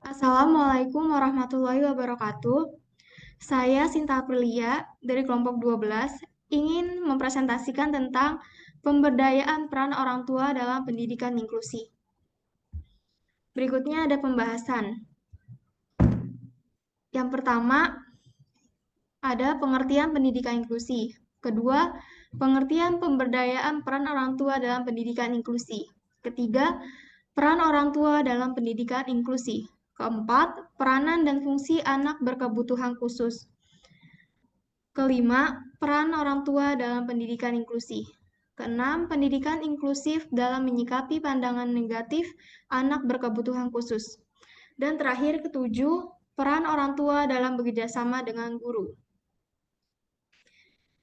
Assalamualaikum warahmatullahi wabarakatuh. Saya Sinta Aprilia dari kelompok 12 ingin mempresentasikan tentang pemberdayaan peran orang tua dalam pendidikan inklusi. Berikutnya ada pembahasan. Yang pertama ada pengertian pendidikan inklusi. Kedua, pengertian pemberdayaan peran orang tua dalam pendidikan inklusi. Ketiga, peran orang tua dalam pendidikan inklusi. Keempat, peranan dan fungsi anak berkebutuhan khusus. Kelima, peran orang tua dalam pendidikan inklusi. Keenam, pendidikan inklusif dalam menyikapi pandangan negatif anak berkebutuhan khusus. Dan terakhir, ketujuh, peran orang tua dalam bekerjasama dengan guru.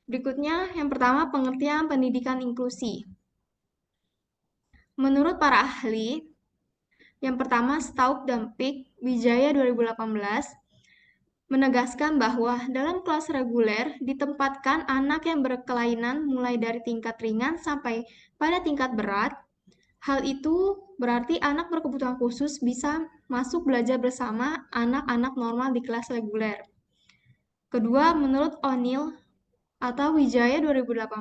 Berikutnya, yang pertama, pengertian pendidikan inklusi. Menurut para ahli, yang pertama, Staup dan Pick, Wijaya 2018, menegaskan bahwa dalam kelas reguler ditempatkan anak yang berkelainan mulai dari tingkat ringan sampai pada tingkat berat. Hal itu berarti anak berkebutuhan khusus bisa masuk belajar bersama anak-anak normal di kelas reguler. Kedua, menurut O'Neill atau Wijaya 2018,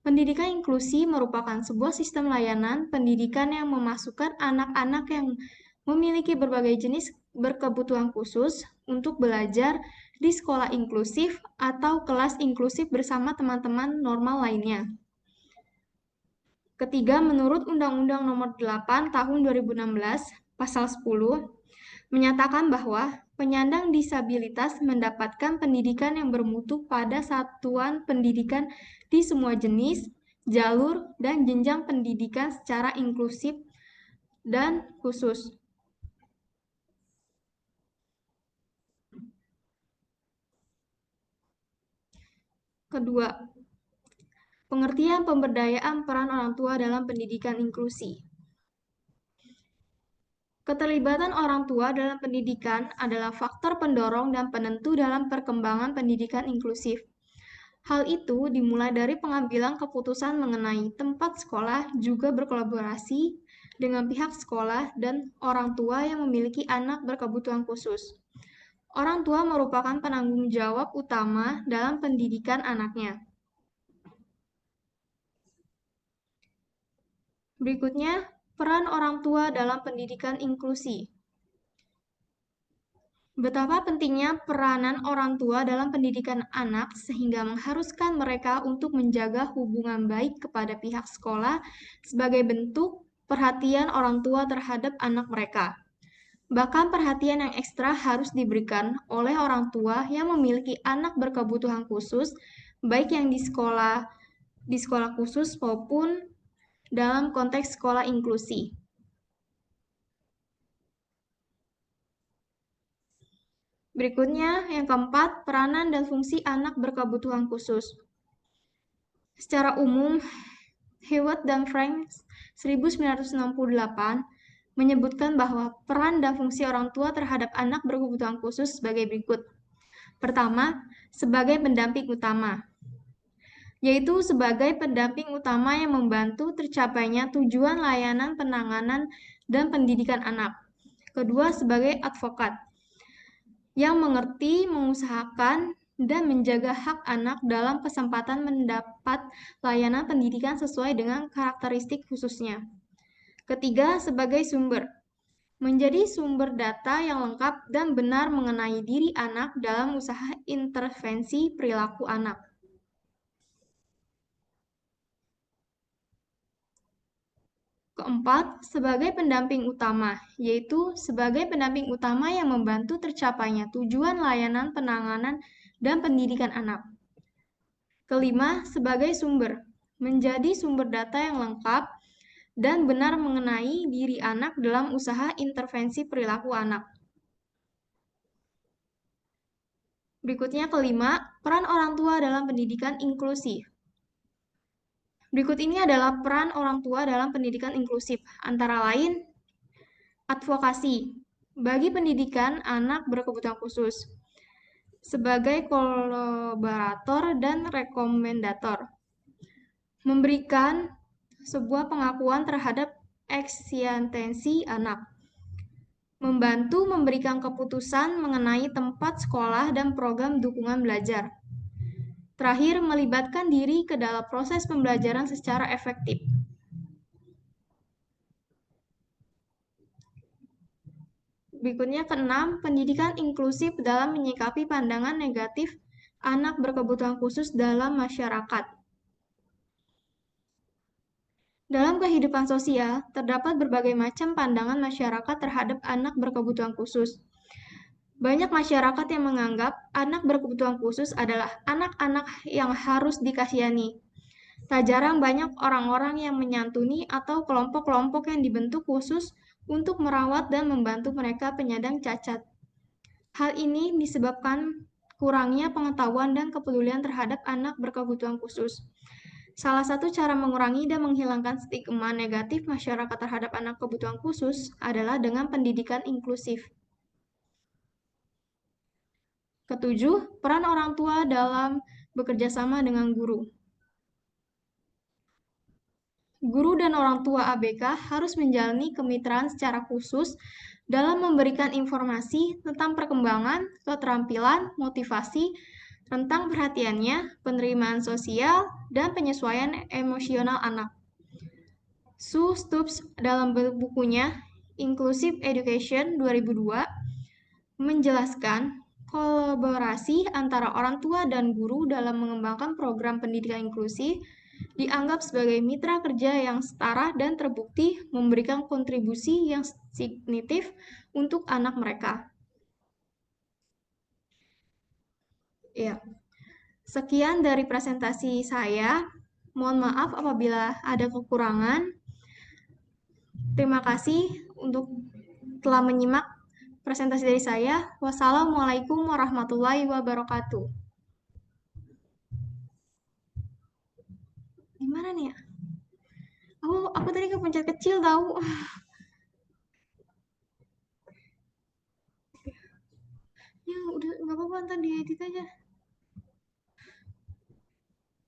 pendidikan inklusi merupakan sebuah sistem layanan pendidikan yang memasukkan anak-anak yang memiliki berbagai jenis berkebutuhan khusus untuk belajar di sekolah inklusif atau kelas inklusif bersama teman-teman normal lainnya. Ketiga, menurut Undang-Undang Nomor 8 Tahun 2016, Pasal 10, menyatakan bahwa penyandang disabilitas mendapatkan pendidikan yang bermutu pada satuan pendidikan di semua jenis, jalur, dan jenjang pendidikan secara inklusif dan khusus. Kedua, pengertian pemberdayaan peran orang tua dalam pendidikan inklusi. Keterlibatan orang tua dalam pendidikan adalah faktor pendorong dan penentu dalam perkembangan pendidikan inklusif. Hal itu dimulai dari pengambilan keputusan mengenai tempat sekolah, juga berkolaborasi dengan pihak sekolah dan orang tua yang memiliki anak berkebutuhan khusus. Orang tua merupakan penanggung jawab utama dalam pendidikan anaknya. Berikutnya, peran orang tua dalam pendidikan inklusi. Betapa pentingnya peranan orang tua dalam pendidikan anak sehingga mengharuskan mereka untuk menjaga hubungan baik kepada pihak sekolah sebagai bentuk perhatian orang tua terhadap anak mereka. Bahkan perhatian yang ekstra harus diberikan oleh orang tua yang memiliki anak berkebutuhan khusus, baik yang di sekolah khusus maupun dalam konteks sekolah inklusi. Berikutnya, yang keempat, peranan dan fungsi anak berkebutuhan khusus. Secara umum, Hewitt dan Frank 1968 menyebutkan bahwa peran dan fungsi orang tua terhadap anak berkebutuhan khusus sebagai berikut. Pertama, sebagai pendamping utama, yaitu sebagai pendamping utama yang membantu tercapainya tujuan layanan penanganan dan pendidikan anak. Kedua, sebagai advokat, yang mengerti, mengusahakan, dan menjaga hak anak dalam kesempatan mendapat layanan pendidikan sesuai dengan karakteristik khususnya. Ketiga, sebagai sumber, menjadi sumber data yang lengkap dan benar mengenai diri anak dalam usaha intervensi perilaku anak. Keempat, sebagai pendamping utama, yaitu sebagai pendamping utama yang membantu tercapainya tujuan layanan penanganan dan pendidikan anak. Kelima, sebagai sumber, menjadi sumber data yang lengkap dan benar mengenai diri anak dalam usaha intervensi perilaku anak. Berikutnya kelima, peran orang tua dalam pendidikan inklusif. Berikut ini adalah peran orang tua dalam pendidikan inklusif, antara lain advokasi bagi pendidikan anak berkebutuhan khusus, sebagai kolaborator dan rekomendator, memberikan sebuah pengakuan terhadap eksistensi anak, membantu memberikan keputusan mengenai tempat sekolah dan program dukungan belajar. Terakhir, melibatkan diri ke dalam proses pembelajaran secara efektif. Berikutnya keenam, pendidikan inklusif dalam menyikapi pandangan negatif anak berkebutuhan khusus dalam masyarakat. Dalam kehidupan sosial, terdapat berbagai macam pandangan masyarakat terhadap anak berkebutuhan khusus. Banyak masyarakat yang menganggap anak berkebutuhan khusus adalah anak-anak yang harus dikasihani. Tak jarang banyak orang-orang yang menyantuni atau kelompok-kelompok yang dibentuk khusus untuk merawat dan membantu mereka penyandang cacat. Hal ini disebabkan kurangnya pengetahuan dan kepedulian terhadap anak berkebutuhan khusus. Salah satu cara mengurangi dan menghilangkan stigma negatif masyarakat terhadap anak kebutuhan khusus adalah dengan pendidikan inklusif. Ketujuh, peran orang tua dalam bekerja sama dengan guru. Guru dan orang tua ABK harus menjalani kemitraan secara khusus dalam memberikan informasi tentang perkembangan, keterampilan, motivasi, tentang perhatiannya, penerimaan sosial, dan penyesuaian emosional anak. Sue Stubbs dalam bukunya Inclusive Education 2002 menjelaskan kolaborasi antara orang tua dan guru dalam mengembangkan program pendidikan inklusi dianggap sebagai mitra kerja yang setara dan terbukti memberikan kontribusi yang signifikan untuk anak mereka. Ya, sekian dari presentasi saya. Mohon maaf apabila ada kekurangan. Terima kasih untuk telah menyimak presentasi dari saya. Wassalamualaikum warahmatullahi wabarakatuh. Gimana nih ya? Aku tadi kepencet kecil tahu. Ya udah nggak apa-apa, ntar diedit aja.